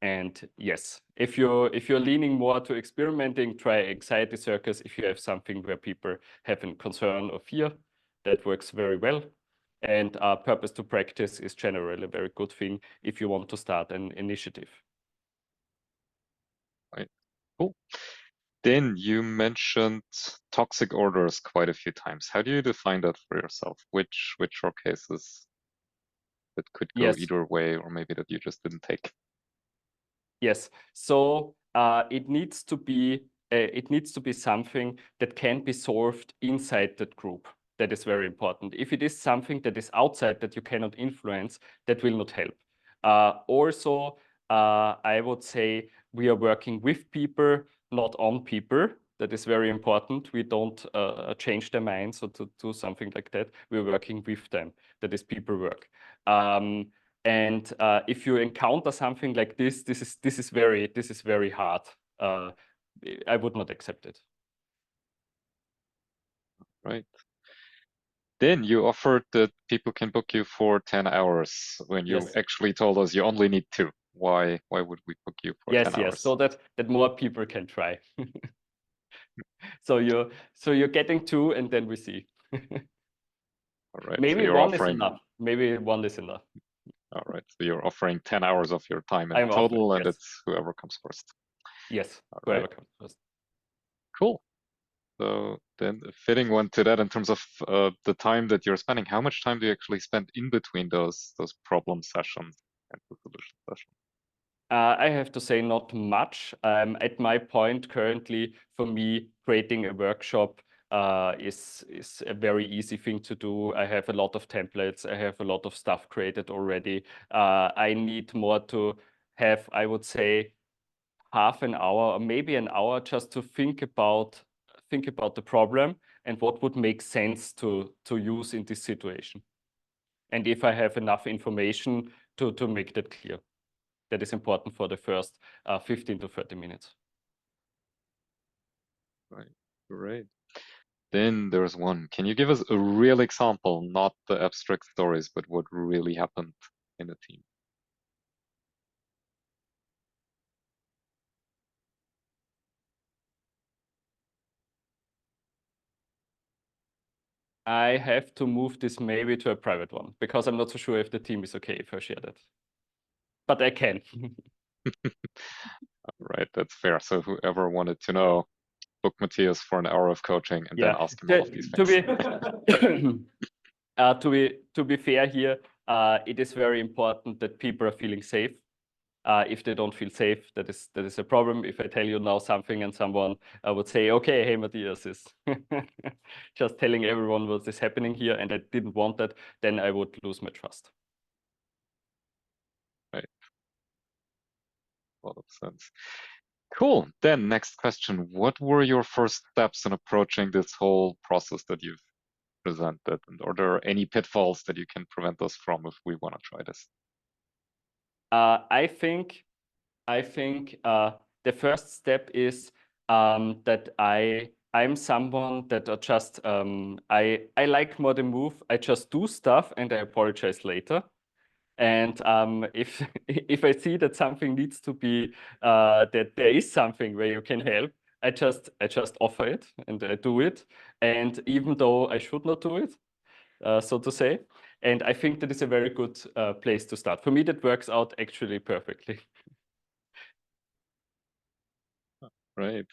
And yes, if you're leaning more to experimenting, try anxiety circles. If you have something where people have a concern or fear, that works very well. And purpose to practice is generally a very good thing if you want to start an initiative. Right. Cool. Then you mentioned toxic orders quite a few times. How do you define that for yourself? Which are cases that could go Yes. either way, or maybe that you just didn't take? Yes. So it needs to be something that can be solved inside that group. That is very important. If it is something that is outside that you cannot influence, that will not help. Also, I would say we are working with people, not on people. That is very important. We don't change their minds or to do something like that. We're working with them. That is people work. And if you encounter something like this, this is very hard. I would not accept it. Right. Then you offered that people can book you for 10 hours when you Yes. actually told us you only need 2. Why would we book you for 10 hours? So that more people can try. So you're getting 2, and then we see. All right. Maybe so you're one offering, is enough. Maybe one is enough. All right. So you're offering 10 hours of your time in I'm total, offering, and yes. it's whoever comes first. Yes, All whoever right. comes first. Cool. So then a fitting one to that in terms of the time that you're spending. How much time do you actually spend in between those problem sessions and the solution sessions? I have to say not much. At my point currently, for me, creating a workshop is a very easy thing to do. I have a lot of templates. I have a lot of stuff created already. I need more to have, I would say, half an hour or maybe an hour just to think about the problem and what would make sense to use in this situation. And if I have enough information to make that clear. That is important for the first 15 to 30 minutes. Right, great. Then there's one. Can you give us a real example, not the abstract stories, but what really happened in the team? I have to move this maybe to a private one because I'm not so sure if the team is okay if I share that. But I can. Right, that's fair. So whoever wanted to know, book Matthias for an hour of coaching and then ask him all of these things. To be fair here, it is very important that people are feeling safe. If they don't feel safe, that is a problem. If I tell you now something and someone would say, okay, hey, Matthias is just telling everyone what is happening here and I didn't want that, then I would lose my trust. Right. A lot of sense. Cool. Then next question. What were your first steps in approaching this whole process that you've presented? And are there any pitfalls that you can prevent us from if we want to try this? I think the first step is that I'm someone that are just I like more the move. I just do stuff and I apologize later. And if if I see that something needs to be that there is something where you can help, I just offer it and I do it. And even though I should not do it, so to say, and I think that is a very good place to start. For me, that works out actually perfectly. Right.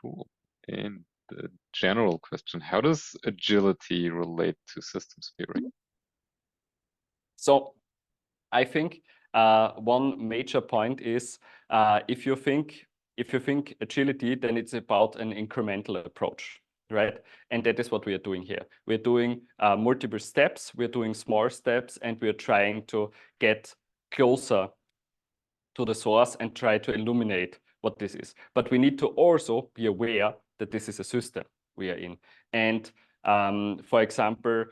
Cool. And the general question, how does agility relate to systems theory? So I think one major point is if you think agility, then it's about an incremental approach, right? And that is what we are doing here. We're doing multiple steps, we're doing small steps, and we're trying to get closer to the source and try to illuminate what this is. But we need to also be aware that this is a system we are in. And for example,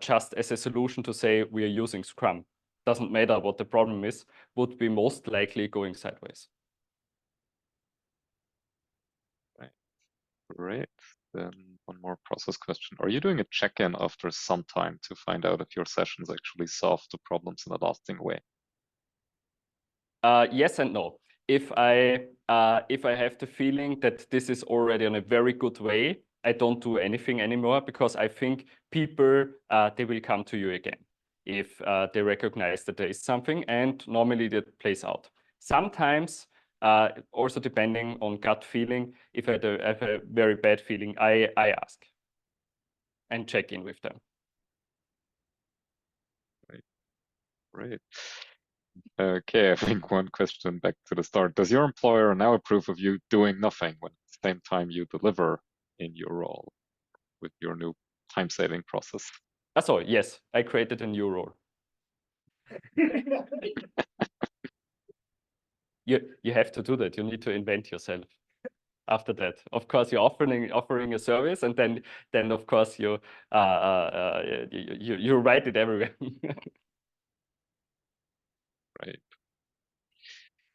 just as a solution to say we are using Scrum, doesn't matter what the problem is, would be most likely going sideways. Right. Great. Then one more process question. Are you doing a check-in after some time to find out if your sessions actually solve the problems in a lasting way? Yes and no. if I have the feeling that this is already on a very good way, I don't do anything anymore, because I think people they will come to you again if they recognize that there is something, and normally that plays out. Sometimes, also depending on gut feeling, if I have a very bad feeling, I ask and check in with them. Great. Okay, I think one question back to the start. Does your employer now approve of you doing nothing when at the same time you deliver in your role with your new time-saving process? So yes, I created a new role. You have to do that. You need to invent yourself. After that, of course, you're offering a service, and then of course you write it everywhere. Right.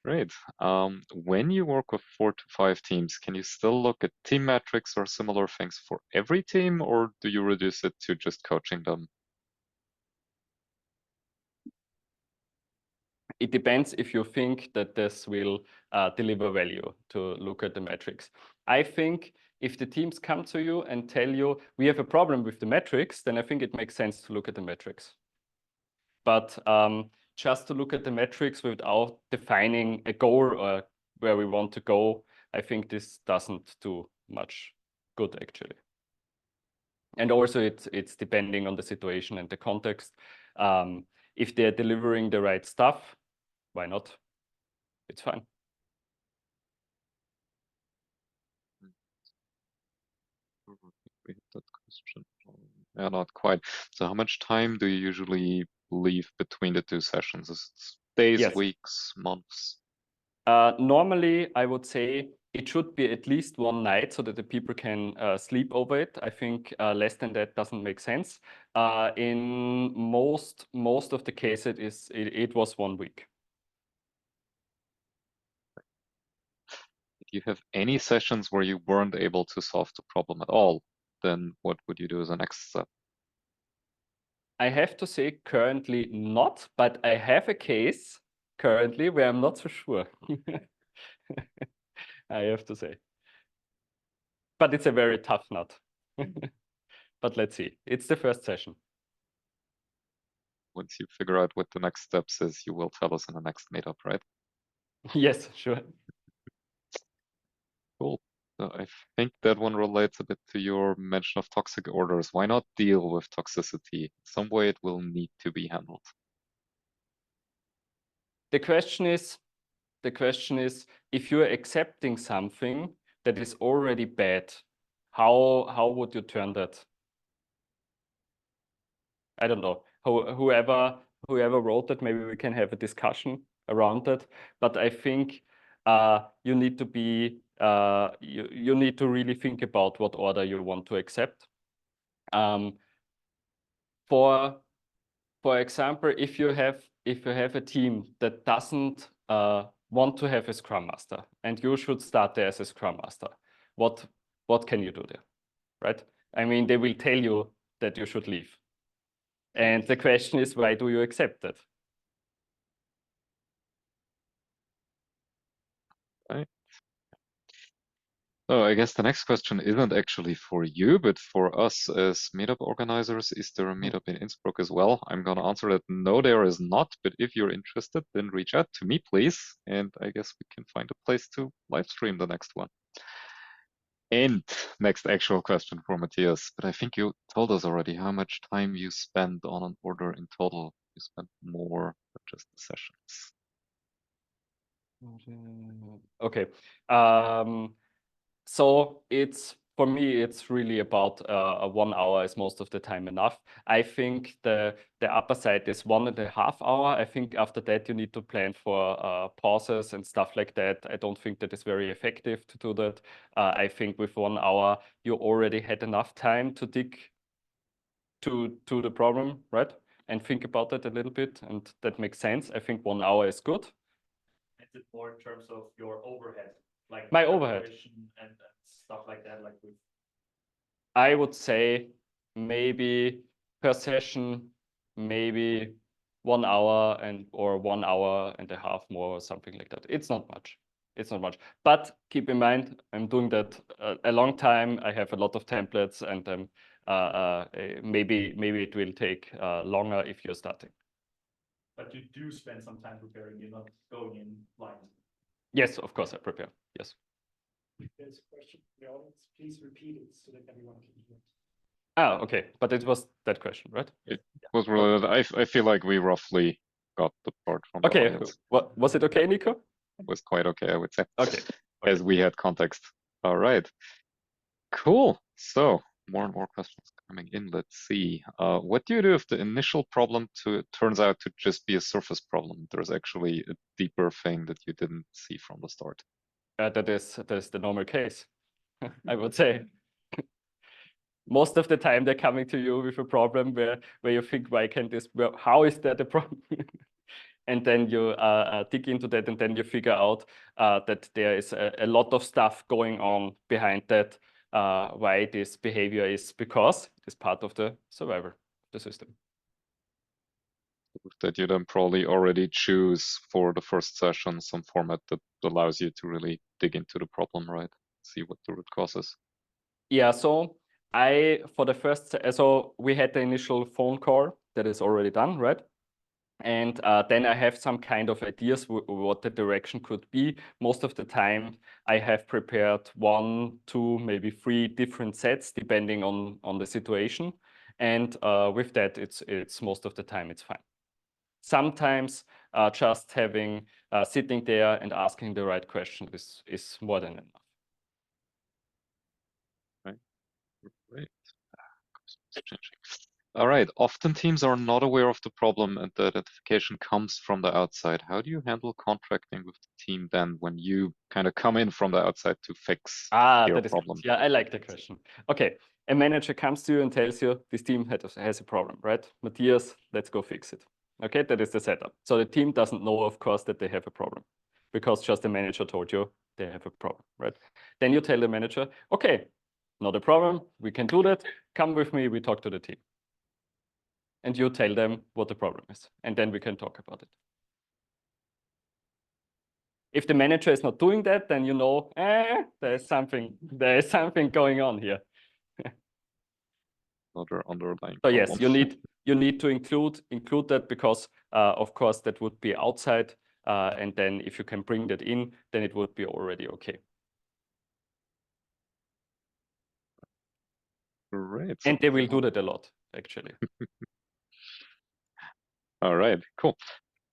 Great. When you work with 4 to 5 teams, can you still look at team metrics or similar things for every team, or do you reduce it to just coaching them? It depends if you think that this will deliver value to look at the metrics. I think if the teams come to you and tell you we have a problem with the metrics, then I think it makes sense to look at the metrics. But just to look at the metrics without defining a goal or where we want to go, I think this doesn't do much good, actually. And also it's depending on the situation and the context. If they're delivering the right stuff, why not? It's fine. We hit that question. Yeah, not quite. So how much time do you usually leave between the 2 sessions? Is it days, Yes. weeks, months? Normally, I would say it should be at least one night so that the people can sleep over it. I think less than that doesn't make sense. In most of the cases, it was 1 week. If you have any sessions where you weren't able to solve the problem at all, then what would you do as a next step? I have to say currently not, but I have a case currently where I'm not so sure. I have to say. But it's a very tough nut. But let's see. It's the first session. Once you figure out what the next steps is, you will tell us in the next meetup, right? Yes, sure. Cool. So I think that one relates a bit to your mention of toxic orders. Why not deal with toxicity? Some way it will need to be handled. The question is, if you're accepting something that is already bad, how would you turn that? I don't know. Whoever wrote that, maybe we can have a discussion around that. But I think you need to be you need to really think about what order you want to accept. For example, if you have a team that doesn't want to have a Scrum Master, and you should start there as a Scrum Master, what can you do there, right? I mean, they will tell you that you should leave. And the question is, why do you accept that? Right. So I guess the next question isn't actually for you, but for us as meetup organizers. Is there a meetup in Innsbruck as well? I'm going to answer that no, there is not. But if you're interested, then reach out to me, please. And I guess we can find a place to live stream the next one. And next actual question for Matthias. But I think you told us already how much time you spend on an order in total. You spend more than just the sessions. Okay. So for me, it's really about 1 hour is most of the time enough. I think the upper side is 1.5 hours. I think after that, you need to plan for pauses and stuff like that. I don't think that is very effective to do that. I think with 1 hour, you already had enough time to dig to the problem, right? And think about it a little bit, and that makes sense. I think 1 hour is good. Is it more in terms of your overhead, like My overhead and stuff like that, like with? I would say maybe per session, maybe 1 hour or 1.5 hours more or something like that. It's not much. It's not much. But keep in mind, I'm doing that a long time. I have a lot of templates, and maybe it will take longer if you're starting. But you do spend some time preparing, you're not going in blind. Yes, of course, I prepare. Yes. There's a question from the audience. Please repeat it so that everyone can hear it. Ah, okay. But it was that question, right? It was really, I feel like we roughly got the part from the Okay. audience. What was it okay, Nico? It was quite okay, I would say. Okay. As we had context. All right. Cool. So more and more questions coming in. Let's see. What do you do if the initial problem turns out to just be a surface problem? There's actually a deeper thing that you didn't see from the start. That is the normal case, I would say. Most of the time, they're coming to you with a problem where you think, why can't this? Well, how is that a problem? And then you dig into that, and then you figure out that there is a lot of stuff going on behind that. Why this behavior is, because it's part of the survival of the system. That you then probably already choose for the first session some format that allows you to really dig into the problem, right? See what the root cause is. Yeah, so so we had the initial phone call that is already done, right? And then I have some kind of ideas what the direction could be. Most of the time, I have prepared 1, 2, maybe 3 different sets depending on the situation. And with that, it's most of the time it's fine. Sometimes just having sitting there and asking the right question is more than enough. Great. Changing. All right. Often teams are not aware of the problem and the identification comes from the outside. How do you handle contracting with the team then when you kind of come in from the outside to fix their problem? Yeah, I like the question. Okay, a manager comes to you and tells you this team has a problem, right? Matthias, let's go fix it. Okay, that is the setup. So the team doesn't know, of course, that they have a problem because just the manager told you they have a problem, right? Then you tell the manager, okay, not a problem. We can do that. Come with me. We talk to the team. And you tell them what the problem is. And then we can talk about it. If the manager is not doing that, then you know, there is something going on here. Another underlying So problem. yes, you need to include that because of course that would be outside. And then if you can bring that in, then it would be already okay. Great. And they will do that a lot, actually. All right, cool.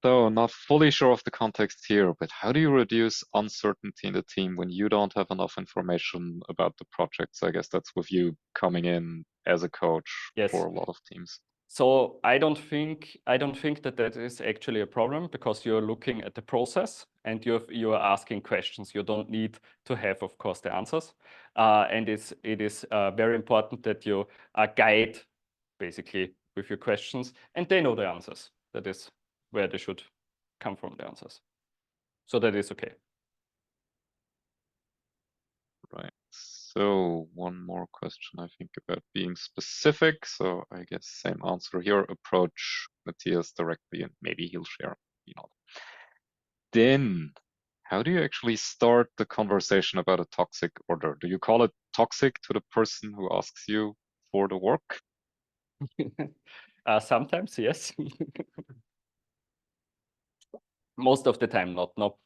So not fully sure of the context here, but how do you reduce uncertainty in the team when you don't have enough information about the projects? I guess that's with you coming in as a coach for a lot of teams. So I don't think that is actually a problem because you're looking at the process and you're asking questions. You don't need to have, of course, the answers. And it is very important that you guide basically with your questions and they know the answers. That is where they should come from, the answers. So that is okay. Right. So one more question, I think, about being specific. So I guess same answer here. Approach Matthias directly, and maybe he'll share. You know. Then, how do you actually start the conversation about a toxic order? Do you call it toxic to the person who asks you for the work? Sometimes, yes. Most of the time, not. No.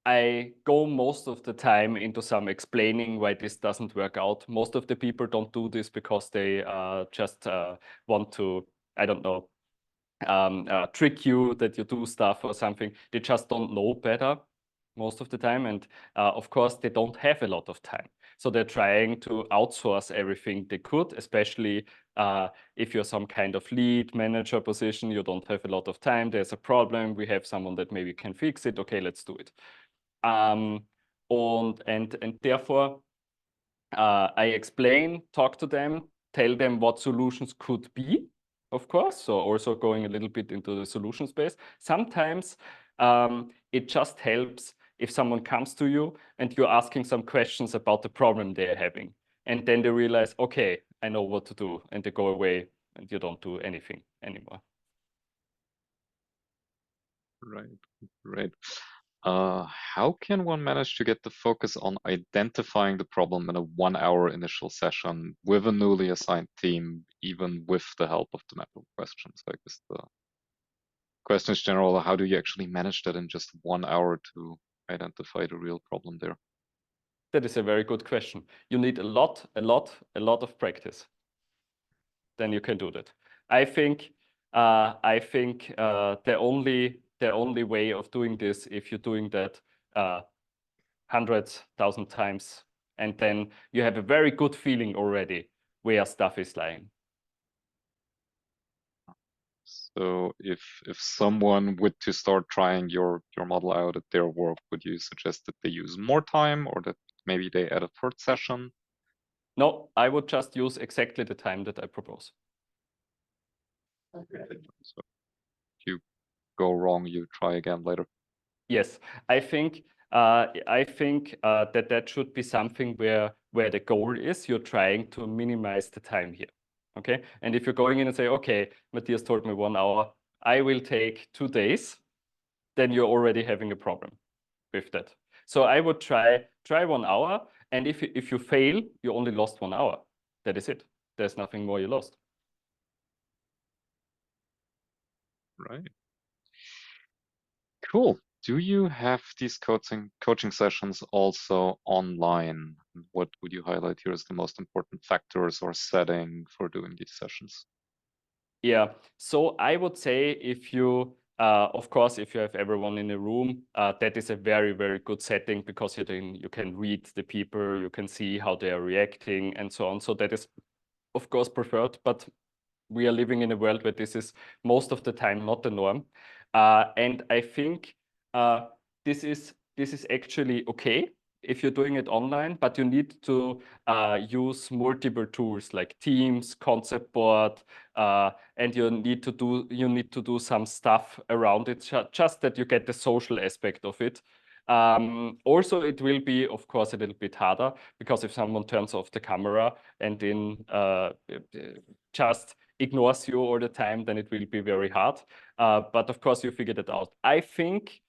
I go most of the time into some explaining why this doesn't work out. Most of the people don't do this because they just want to, I don't know, trick you that you do stuff or something. They just don't know better most of the time. And of course, they don't have a lot of time. So they're trying to outsource everything they could, especially if you're some kind of lead manager position, you don't have a lot of time. There's a problem. We have someone that maybe can fix it. Okay, let's do it. And therefore, I explain, talk to them, tell them what solutions could be, of course. So also going a little bit into the solution space. Sometimes it just helps if someone comes to you and you're asking some questions about the problem they're having. And then they realize, okay, I know what to do. And they go away and you don't do anything anymore. Right. How can one manage to get the focus on identifying the problem in a 1-hour initial session with a newly assigned team, even with the help of the map of questions? I guess the question is general, how do you actually manage that in just 1 hour to identify the real problem there? That is a very good question. You need a lot of practice. Then you can do that. I think the only way of doing this, if you're doing that hundreds, thousand times, and then you have a very good feeling already where stuff is lying. So if someone would to start trying your model out at their work, would you suggest that they use more time or that maybe they add a third session? No, I would just use exactly the time that I propose. So if you go wrong, you try again later. Yes, I think that should be something where the goal is you're trying to minimize the time here. Okay, and if you're going in and say, okay, Matthias told me 1 hour, I will take 2 days, then you're already having a problem with that. So I would try 1 hour, and if you fail, you only lost 1 hour. That is it. There's nothing more you lost. Right. Cool. Do you have these coaching sessions also online? What would you highlight here as the most important factors or setting for doing these sessions? Yeah, so I would say if you, of course, if you have everyone in a room, that is a very, very good setting because you can read the people, you can see how they are reacting and so on. So that is, of course, preferred, but we are living in a world where this is most of the time not the norm. And I think this is actually okay if you're doing it online, but you need to use multiple tools like Teams, concept board, and you need to do some stuff around it, just that you get the social aspect of it. Also, it will be, of course, a little bit harder because if someone turns off the camera and then just ignores you all the time, then it will be very hard. But of course, you figured it out. I think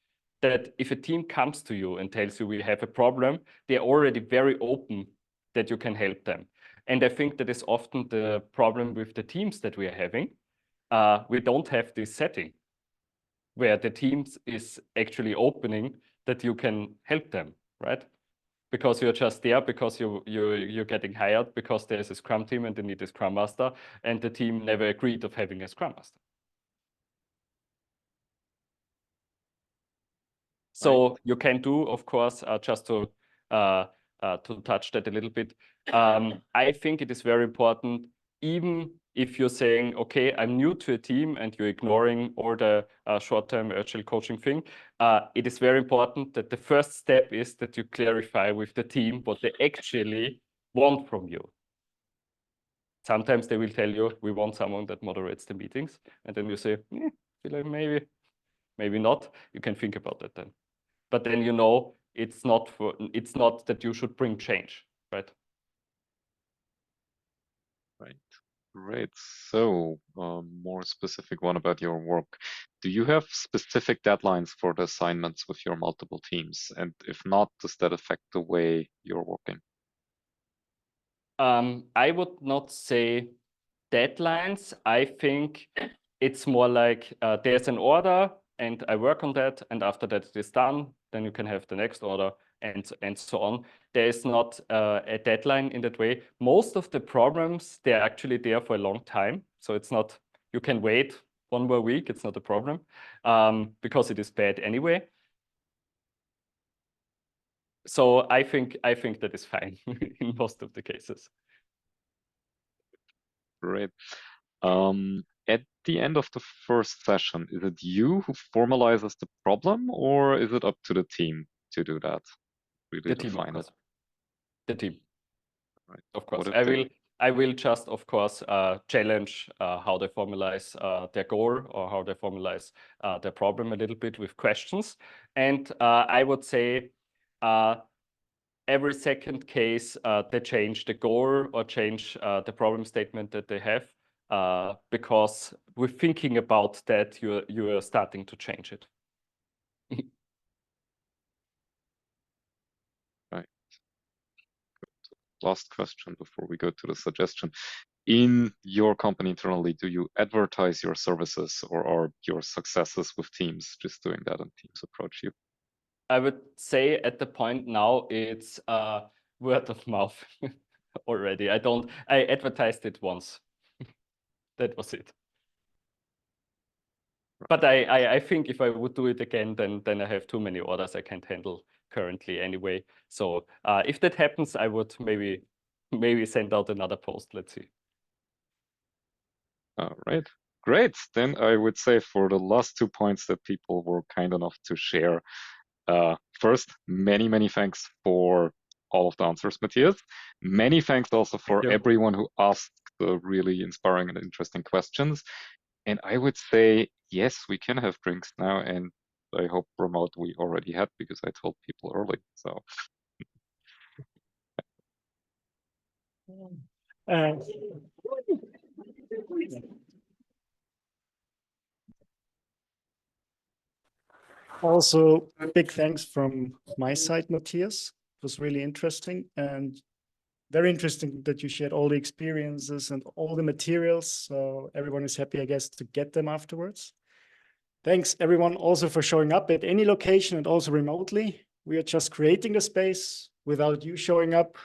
that if a team comes to you and tells you we have a problem, they're already very open that you can help them. And I think that is often the problem with the teams that we are having. We don't have this setting where the teams is actually opening that you can help them, right? Because you're just there because you're getting hired because there's a Scrum team and they need a Scrum Master, and the team never agreed of having a Scrum Master. So you can do, of course, just to touch that a little bit. I think it is very important, even if you're saying, okay, I'm new to a team and you're ignoring all the short-term agile coaching thing, it is very important that the first step is that you clarify with the team what they actually want from you. Sometimes they will tell you, we want someone that moderates the meetings. And then you say, maybe not. You can think about that then. But then you know it's not that you should bring change, right? Right. Great. So, more specific one about your work. Do you have specific deadlines for the assignments with your multiple teams? And if not, does that affect the way you're working? I would not say deadlines. I think it's more like there's an order and I work on that, and after that it is done, then you can have the next order and so on. There is not a deadline in that way. Most of the problems, they're actually there for a long time. So it's not, you can wait 1 more week, it's not a problem because it is bad anyway. So I think that is fine in most of the cases. Great. At the end of the first session, is it you who formalizes the problem, or is it up to the team to do that? Really The team, of define course. it. The team. Right. Of course. What if I will just, of course, challenge how they formalize their goal or how they formalize their problem a little bit with questions. And I would say every second case, they change the goal or change the problem statement that they have because with thinking about that, you are starting to change it. Right. Last question before we go to the suggestion. In your company internally, do you advertise your services, or are your successes with teams just doing that and teams approach you? I would say at the point now it's word of mouth already. I advertised it once. That was it. But I think if I would do it again, then I have too many orders I can't handle currently anyway. So if that happens, I would maybe send out another post. Let's see. All right, great. Then I would say for the last 2 points that people were kind enough to share. First, many thanks for all of the answers, Matthias. Many thanks also for everyone who asked the really inspiring and interesting questions. And I would say, yes, we can have drinks now. And I hope remote we already had, because I told people early. So. Also, big thanks from my side, Matthias. It was really interesting, and very interesting that you shared all the experiences and all the materials. So everyone is happy, I guess, to get them afterwards. Thanks everyone also for showing up at any location and also remotely. We are just creating the space. Without you showing up,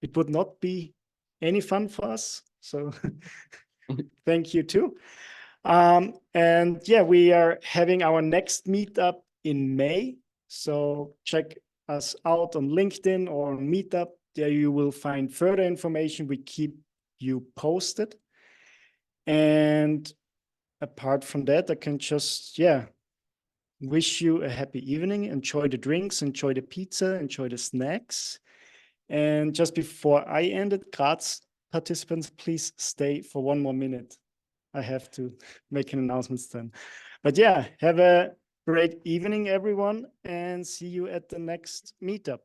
it would not be any fun for us. So thank you too. And yeah, we are having our next meetup in May. So check us out on LinkedIn or on Meetup. There you will find further information. We keep you posted. And apart from that, I can just, wish you a happy evening. Enjoy the drinks, enjoy the pizza, enjoy the snacks. And just before I end it, Graz participants, please stay for 1 more minute. I have to make an announcement then. But yeah, have a great evening, everyone, and see you at the next meetup.